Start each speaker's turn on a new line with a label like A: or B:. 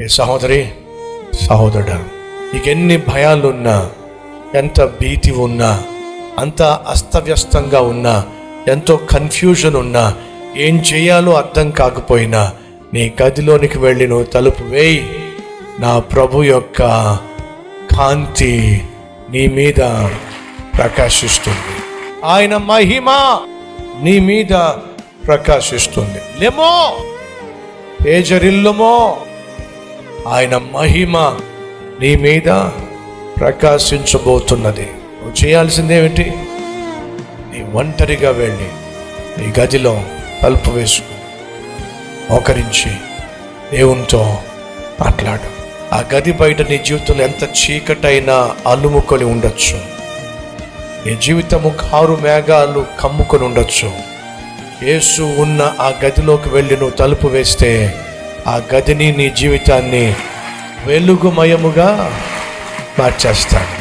A: సహోదరి, సహోదరుడా, నీకెన్ని భయాలున్నా, ఎంత భీతి ఉన్నా, అంత అస్తవ్యస్తంగా ఉన్నా, ఎంతో కన్ఫ్యూజన్ ఉన్నా, ఏం చేయాలో అర్థం కాకపోయినా నీ గదిలోనికి వెళ్ళి నువ్వు తలుపు వేయి. నా ప్రభు యొక్క కాంతి నీ మీద ప్రకాశిస్తుంది. ఆయన మహిమ నీ మీద ప్రకాశిస్తుంది. లెమో తేజరిల్లుమో, ఆయన మహిమ నీ మీద ప్రకాశించబోతున్నది. నువ్వు చేయాల్సిందేమిటి? నీ ఒంటరిగా వెళ్ళి నీ గదిలో తలుపు వేసుకుని మోకరించి దేవునితో మాట్లాడు. ఆ గది బయట నీ జీవితంలో ఎంత చీకటైనా అలుముకొని ఉండొచ్చు, నీ జీవితము కారు మేఘాలు కమ్ముకొని ఉండొచ్చు. యేసు ఉన్న ఆ గదిలోకి వెళ్ళి నువ్వు తలుపు వేస్తే ఆ గదిని, నీ జీవితాన్ని వెలుగుమయముగా మార్చేస్తాడు.